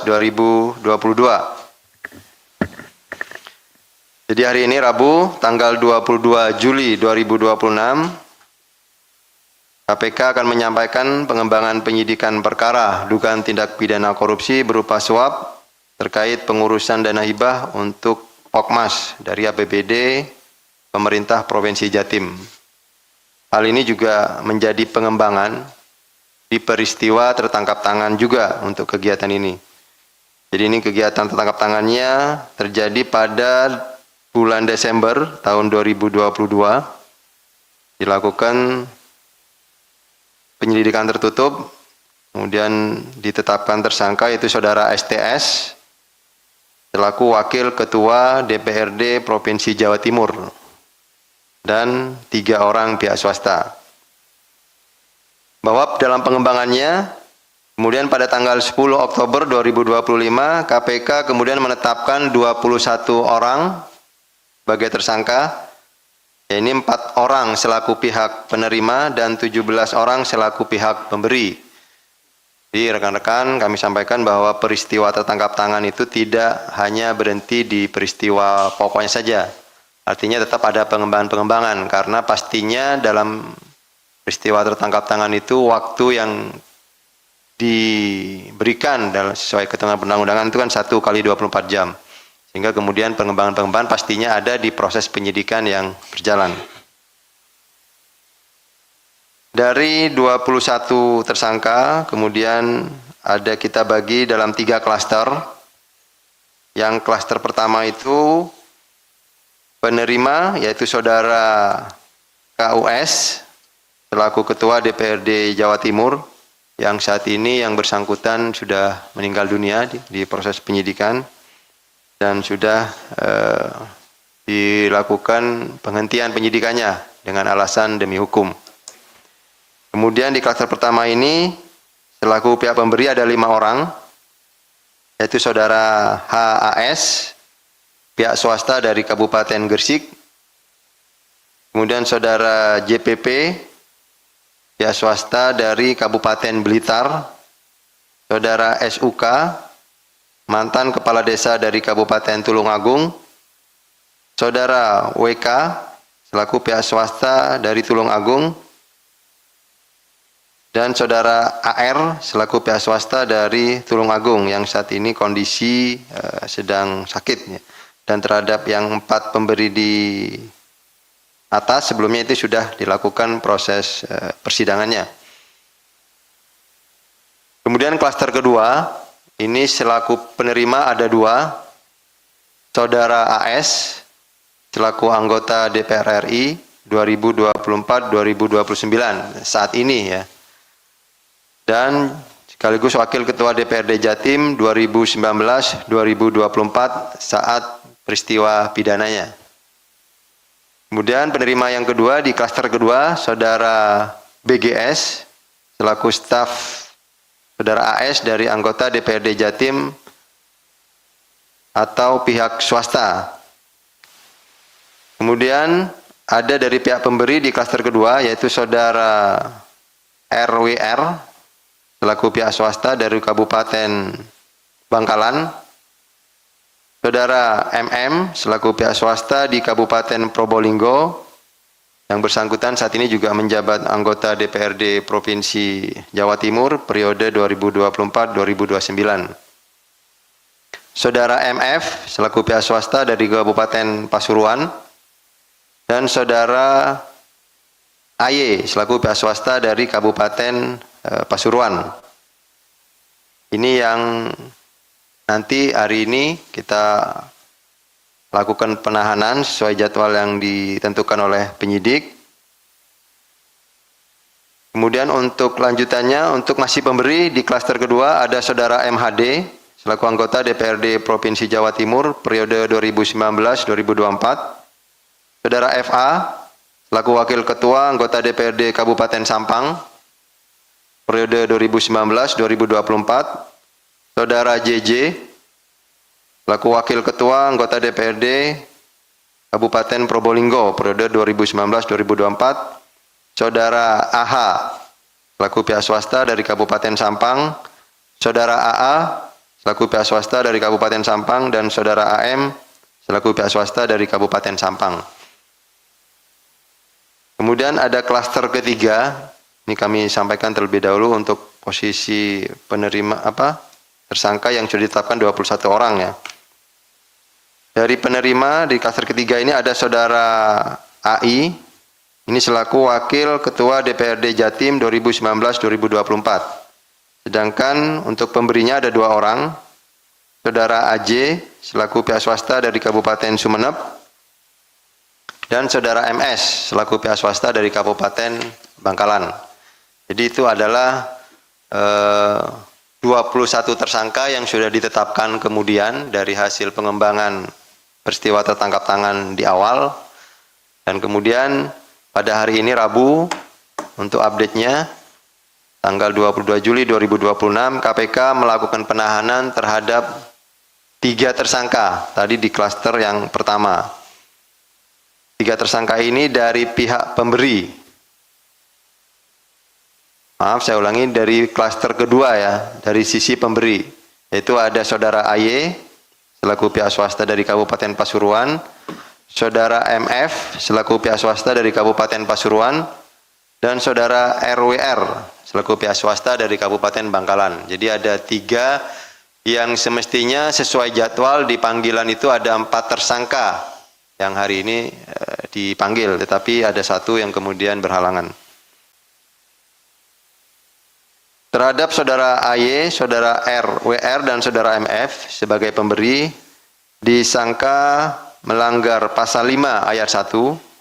2022. Jadi hari ini Rabu tanggal 22 Juli 2026 KPK akan menyampaikan pengembangan penyidikan perkara dugaan tindak pidana korupsi berupa suap terkait pengurusan dana hibah untuk Pokmas dari APBD pemerintah Provinsi Jatim. Hal ini juga menjadi pengembangan di peristiwa tertangkap tangan juga untuk kegiatan ini. Jadi ini kegiatan tertangkap tangannya terjadi pada bulan Desember tahun 2022, dilakukan penyelidikan tertutup, kemudian ditetapkan tersangka yaitu saudara STS selaku Wakil Ketua DPRD Provinsi Jawa Timur dan 3 orang pihak swasta. Bahwa dalam pengembangannya, kemudian pada tanggal 10 Oktober 2025 KPK kemudian menetapkan 21 orang sebagai tersangka, ini 4 orang selaku pihak penerima dan 17 orang selaku pihak pemberi. Jadi rekan-rekan kami sampaikan bahwa peristiwa tertangkap tangan itu tidak hanya berhenti di peristiwa pokoknya saja. Artinya tetap ada pengembangan-pengembangan karena pastinya dalam peristiwa tertangkap tangan itu waktu yang diberikan dalam sesuai ketentuan perundang-undangan itu kan 1 kali 24 jam. Sehingga kemudian pengembangan-pengembangan pastinya ada di proses penyidikan yang berjalan. Dari 21 tersangka, kemudian ada kita bagi dalam 3 klaster. Yang klaster pertama itu penerima, yaitu saudara KUS, selaku Ketua DPRD Jawa Timur, yang saat ini yang bersangkutan sudah meninggal dunia di proses penyidikan. Dan sudah dilakukan penghentian penyidikannya dengan alasan demi hukum. Kemudian di klaster pertama ini selaku pihak pemberi ada 5 orang, yaitu saudara HAS, pihak swasta dari Kabupaten Gresik, kemudian saudara JPP, pihak swasta dari Kabupaten Blitar, saudara SUK, mantan kepala desa dari Kabupaten Tulungagung, saudara WK selaku pihak swasta dari Tulungagung, dan saudara AR selaku pihak swasta dari Tulungagung yang saat ini kondisi sedang sakit. Dan terhadap yang 4 pemberi di atas sebelumnya itu sudah dilakukan proses persidangannya. Kemudian klaster kedua, ini selaku penerima ada 2, saudara AS selaku anggota DPR RI 2024-2029 saat ini ya, dan sekaligus wakil ketua DPRD Jatim 2019-2024 saat peristiwa pidananya. Kemudian penerima yang kedua di klaster kedua saudara BGS selaku staf saudara AS dari anggota DPRD Jatim atau pihak swasta. Kemudian ada dari pihak pemberi di klaster kedua yaitu saudara RWR selaku pihak swasta dari Kabupaten Bangkalan, saudara MM selaku pihak swasta di Kabupaten Probolinggo, yang bersangkutan saat ini juga menjabat anggota DPRD Provinsi Jawa Timur periode 2024-2029. Saudara MF selaku pihak swasta dari Kabupaten Pasuruan dan saudara AY selaku pihak swasta dari Kabupaten Pasuruan. Ini yang nanti hari ini kita lakukan penahanan sesuai jadwal yang ditentukan oleh penyidik. Kemudian untuk lanjutannya, untuk masih pemberi di klaster kedua ada saudara MHD selaku anggota DPRD Provinsi Jawa Timur periode 2019-2024. Saudara FA selaku wakil ketua anggota DPRD Kabupaten Sampang periode 2019-2024. Saudara JJ selaku wakil ketua anggota DPRD Kabupaten Probolinggo periode 2019-2024, saudara AH selaku pihak swasta dari Kabupaten Sampang, saudara AA selaku pihak swasta dari Kabupaten Sampang, dan Saudara AM selaku pihak swasta dari Kabupaten Sampang. Kemudian ada klaster ketiga, ini kami sampaikan terlebih dahulu untuk posisi penerima tersangka yang sudah ditetapkan 21 orang ya. Dari penerima di klaster ketiga ini ada Saudara AI, ini selaku Wakil Ketua DPRD Jatim 2019-2024. Sedangkan untuk pemberinya ada 2 orang, Saudara AJ selaku pihak swasta dari Kabupaten Sumeneb, dan Saudara MS selaku pihak swasta dari Kabupaten Bangkalan. Jadi itu adalah 21 tersangka yang sudah ditetapkan kemudian dari hasil pengembangan peristiwa tertangkap tangan di awal. Dan kemudian pada hari ini Rabu, untuk update-nya, tanggal 22 Juli 2026, KPK melakukan penahanan terhadap 3 tersangka, tadi di klaster yang pertama. 3 tersangka ini dari pihak pemberi. Maaf, saya ulangi, dari klaster kedua ya, dari sisi pemberi. Yaitu ada Saudara AY, selaku pihak swasta dari Kabupaten Pasuruan, Saudara MF, selaku pihak swasta dari Kabupaten Pasuruan, dan Saudara RWR, selaku pihak swasta dari Kabupaten Bangkalan. Jadi ada 3 yang semestinya sesuai jadwal di panggilan itu ada 4 tersangka yang hari ini dipanggil, tetapi ada 1 yang kemudian berhalangan. Terhadap Saudara AY, Saudara RWR, dan Saudara MF sebagai pemberi disangka melanggar pasal 5 ayat 1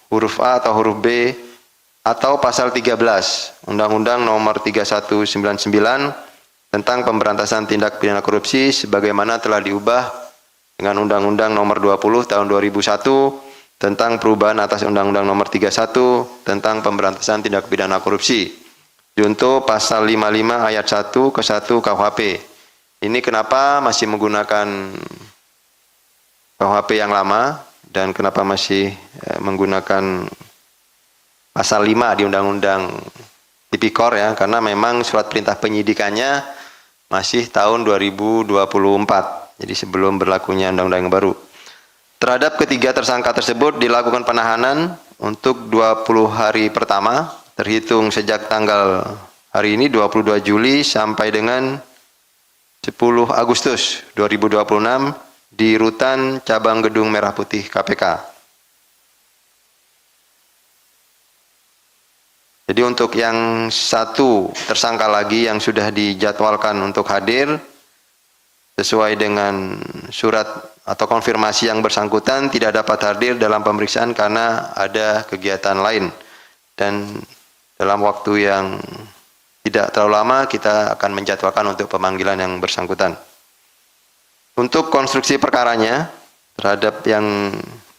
huruf A atau huruf B atau pasal 13 Undang-Undang Nomor 3199 tentang pemberantasan tindak pidana korupsi sebagaimana telah diubah dengan Undang-Undang Nomor 20 tahun 2001 tentang perubahan atas Undang-Undang Nomor 31 tentang pemberantasan tindak pidana korupsi. Junto pasal 55 ayat 1 ke 1 KUHP. Ini kenapa masih menggunakan KUHP yang lama dan kenapa masih menggunakan pasal 5 di Undang-Undang Tipikor ya, karena memang surat perintah penyidikannya masih tahun 2024. Jadi sebelum berlakunya undang-undang yang baru. Terhadap ketiga tersangka tersebut dilakukan penahanan untuk 20 hari pertama terhitung sejak tanggal hari ini 22 Juli sampai dengan 10 Agustus 2026 di Rutan Cabang Gedung Merah Putih KPK. Jadi untuk yang 1 tersangka lagi yang sudah dijadwalkan untuk hadir sesuai dengan surat atau konfirmasi yang bersangkutan tidak dapat hadir dalam pemeriksaan karena ada kegiatan lain. Dan dalam waktu yang tidak terlalu lama kita akan menjadwalkan untuk pemanggilan yang bersangkutan. Untuk konstruksi perkaranya terhadap yang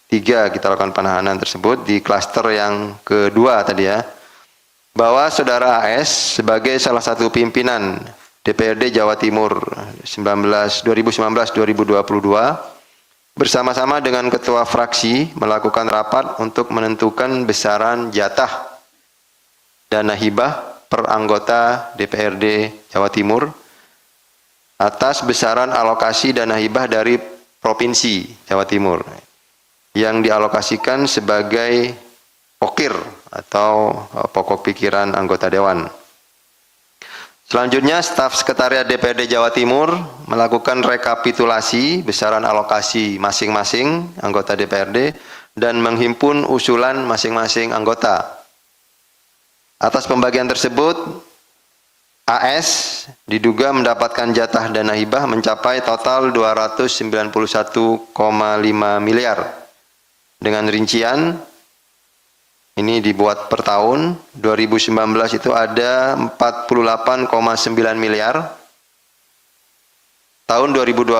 3 kita lakukan penahanan tersebut di klaster yang kedua tadi ya, bahwa Saudara AS sebagai salah satu pimpinan DPRD Jawa Timur 2019-2022 bersama-sama dengan ketua fraksi melakukan rapat untuk menentukan besaran jatah dana hibah per anggota DPRD Jawa Timur atas besaran alokasi dana hibah dari Provinsi Jawa Timur yang dialokasikan sebagai pokir atau pokok pikiran anggota dewan. Selanjutnya, staf sekretariat DPRD Jawa Timur melakukan rekapitulasi besaran alokasi masing-masing anggota DPRD dan menghimpun usulan masing-masing anggota. Atas pembagian tersebut, AS diduga mendapatkan jatah dana hibah mencapai total 291,5 miliar. Dengan rincian, ini dibuat per tahun, 2019 itu ada 48,9 miliar. Tahun 2020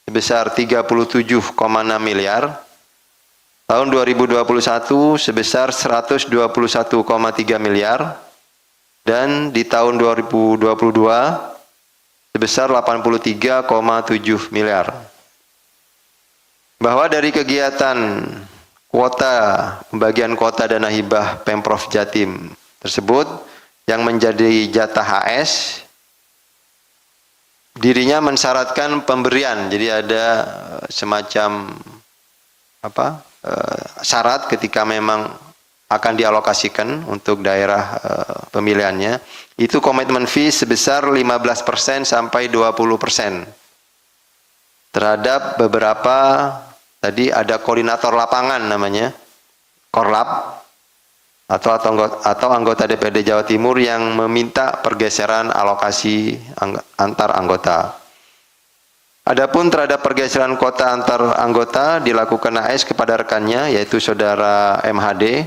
sebesar 37,6 miliar. Tahun 2021 sebesar 121,3 miliar. Dan di tahun 2022 sebesar 83,7 miliar. Bahwa dari kegiatan kuota, pembagian kuota dana hibah Pemprov Jatim tersebut yang menjadi jatah HS dirinya mensyaratkan pemberian. Jadi ada semacam syarat ketika memang akan dialokasikan untuk daerah pemilihannya, itu komitmen fee sebesar 15% sampai 20% terhadap beberapa, tadi ada koordinator lapangan namanya, Korlap, atau anggota DPRD Jawa Timur yang meminta pergeseran alokasi antar anggota. Adapun terhadap pergeseran kota antar anggota dilakukan AS kepada rekannya, yaitu saudara MHD,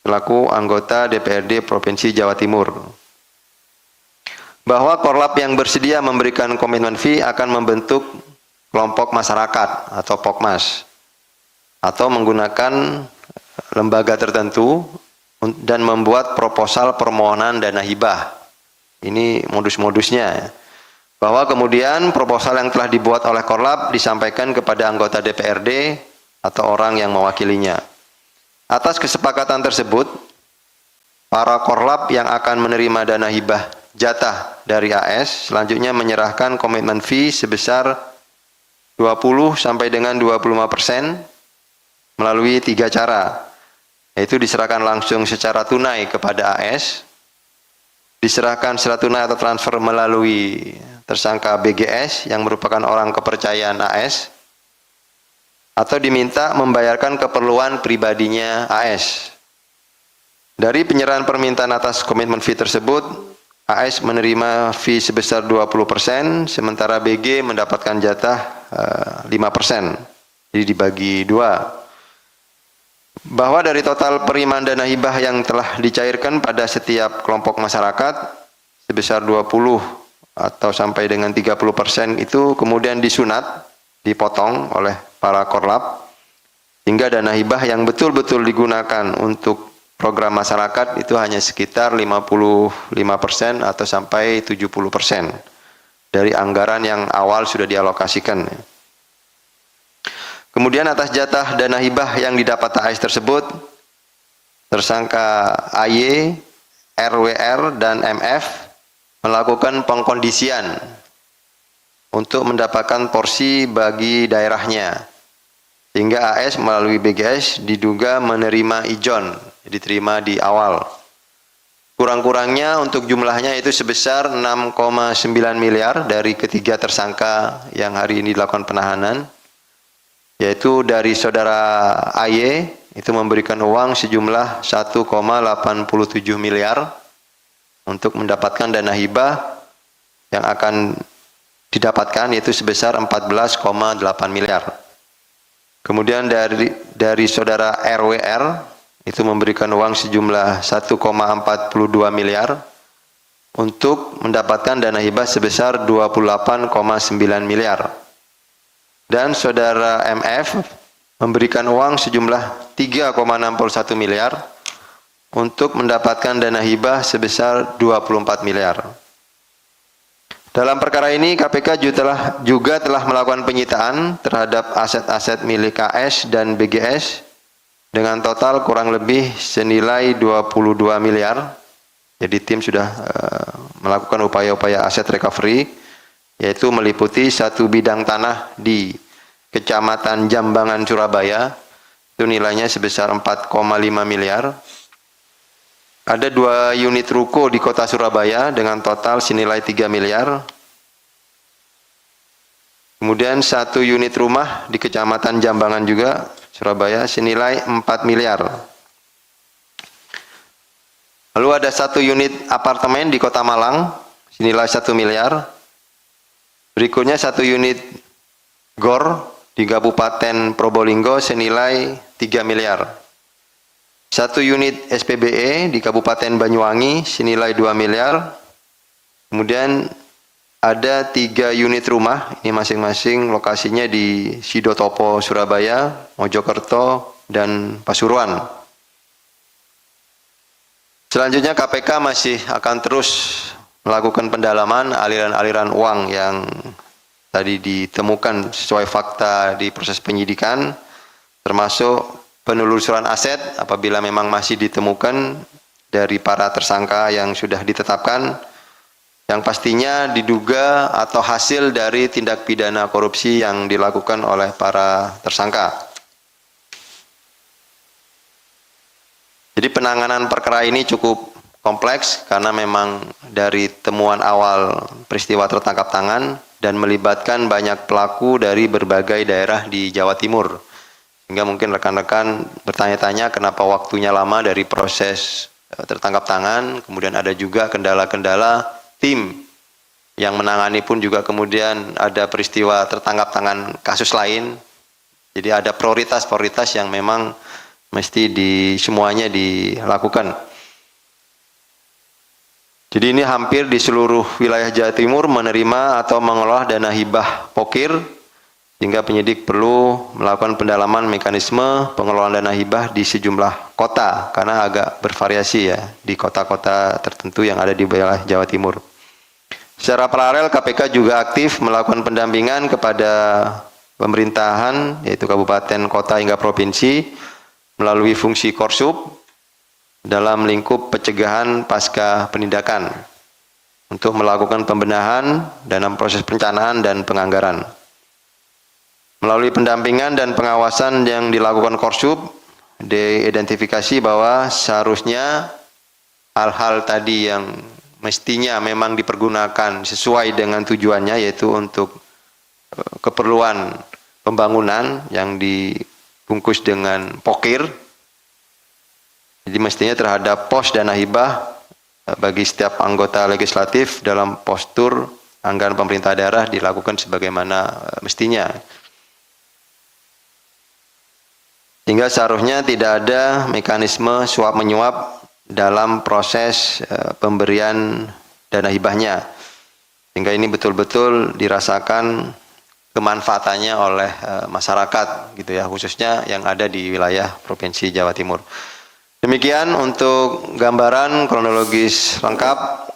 selaku anggota DPRD Provinsi Jawa Timur. Bahwa Korlap yang bersedia memberikan komitmen fee akan membentuk kelompok masyarakat atau Pokmas, atau menggunakan lembaga tertentu dan membuat proposal permohonan dana hibah. Ini modus-modusnya. Bahwa kemudian proposal yang telah dibuat oleh Korlap disampaikan kepada anggota DPRD atau orang yang mewakilinya. Atas kesepakatan tersebut, para Korlap yang akan menerima dana hibah jatah dari AS selanjutnya menyerahkan komitmen fee sebesar 20 sampai dengan 25% melalui 3 cara, yaitu diserahkan langsung secara tunai kepada AS, diserahkan secara tunai atau transfer melalui tersangka BGS yang merupakan orang kepercayaan AS, atau diminta membayarkan keperluan pribadinya AS. Dari penyerahan permintaan atas komitmen fee tersebut, AS menerima fee sebesar 20%, sementara BG mendapatkan jatah 5%. Jadi dibagi 2. Bahwa dari total penerimaan dana hibah yang telah dicairkan pada setiap kelompok masyarakat sebesar 20 atau sampai dengan 30% itu kemudian disunat, dipotong oleh para Korlap, hingga dana hibah yang betul-betul digunakan untuk program masyarakat itu hanya sekitar 55% atau sampai 70% dari anggaran yang awal sudah dialokasikan. Kemudian atas jatah dana hibah yang didapat AS tersebut, tersangka AY, RWR, dan MF melakukan pengkondisian untuk mendapatkan porsi bagi daerahnya, sehingga AS melalui BGS diduga menerima ijon, diterima di awal. Kurang-kurangnya untuk jumlahnya itu sebesar 6,9 miliar dari ketiga tersangka yang hari ini dilakukan penahanan, yaitu dari saudara AY itu memberikan uang sejumlah 1,87 miliar untuk mendapatkan dana hibah yang akan didapatkan yaitu sebesar 14,8 miliar. Kemudian dari saudara RWR itu memberikan uang sejumlah 1,42 miliar untuk mendapatkan dana hibah sebesar 28,9 miliar. Dan saudara MF memberikan uang sejumlah 3,61 miliar untuk mendapatkan dana hibah sebesar 24 miliar. Dalam perkara ini KPK juga telah melakukan penyitaan terhadap aset-aset milik AS dan BGS dengan total kurang lebih senilai 22 miliar. Jadi tim sudah melakukan upaya-upaya aset recovery, yaitu meliputi satu bidang tanah di Kecamatan Jambangan, Surabaya, itu nilainya sebesar 4,5 miliar. Ada 2 unit ruko di kota Surabaya dengan total senilai 3 miliar. Kemudian 1 unit rumah di Kecamatan Jambangan juga, Surabaya, senilai 4 miliar. Lalu ada 1 unit apartemen di kota Malang, senilai 1 miliar. Berikutnya 1 unit GOR di Kabupaten Probolinggo senilai 3 miliar. 1 unit SPBE di Kabupaten Banyuwangi senilai 2 miliar. Kemudian ada 3 unit rumah, ini masing-masing lokasinya di Sidotopo, Surabaya, Mojokerto, dan Pasuruan. Selanjutnya KPK masih akan terus melakukan pendalaman aliran-aliran uang yang tadi ditemukan sesuai fakta di proses penyidikan, termasuk penelusuran aset apabila memang masih ditemukan dari para tersangka yang sudah ditetapkan, yang pastinya diduga atau hasil dari tindak pidana korupsi yang dilakukan oleh para tersangka. Jadi penanganan perkara ini cukup kompleks karena memang dari temuan awal peristiwa tertangkap tangan dan melibatkan banyak pelaku dari berbagai daerah di Jawa Timur. Sehingga mungkin rekan-rekan bertanya-tanya kenapa waktunya lama dari proses tertangkap tangan, kemudian ada juga kendala-kendala tim yang menangani pun juga kemudian ada peristiwa tertangkap tangan kasus lain. Jadi ada prioritas-prioritas yang memang mesti semuanya dilakukan. Jadi ini hampir di seluruh wilayah Jawa Timur menerima atau mengelola dana hibah pokir, sehingga penyidik perlu melakukan pendalaman mekanisme pengelolaan dana hibah di sejumlah kota, karena agak bervariasi ya di kota-kota tertentu yang ada di wilayah Jawa Timur. Secara paralel KPK juga aktif melakukan pendampingan kepada pemerintahan, yaitu kabupaten, kota hingga provinsi, melalui fungsi Korsub, dalam lingkup pencegahan pasca penindakan untuk melakukan pembenahan dalam proses perencanaan dan penganggaran. Melalui pendampingan dan pengawasan yang dilakukan Korsub, diidentifikasi bahwa seharusnya hal-hal tadi yang mestinya memang dipergunakan sesuai dengan tujuannya, yaitu untuk keperluan pembangunan yang dibungkus dengan pokir. Jadi mestinya terhadap pos dana hibah bagi setiap anggota legislatif dalam postur anggaran pemerintah daerah dilakukan sebagaimana mestinya. Sehingga seharusnya tidak ada mekanisme suap menyuap dalam proses pemberian dana hibahnya. Sehingga ini betul-betul dirasakan kemanfaatannya oleh masyarakat gitu ya, khususnya yang ada di wilayah Provinsi Jawa Timur. Demikian untuk gambaran kronologis lengkap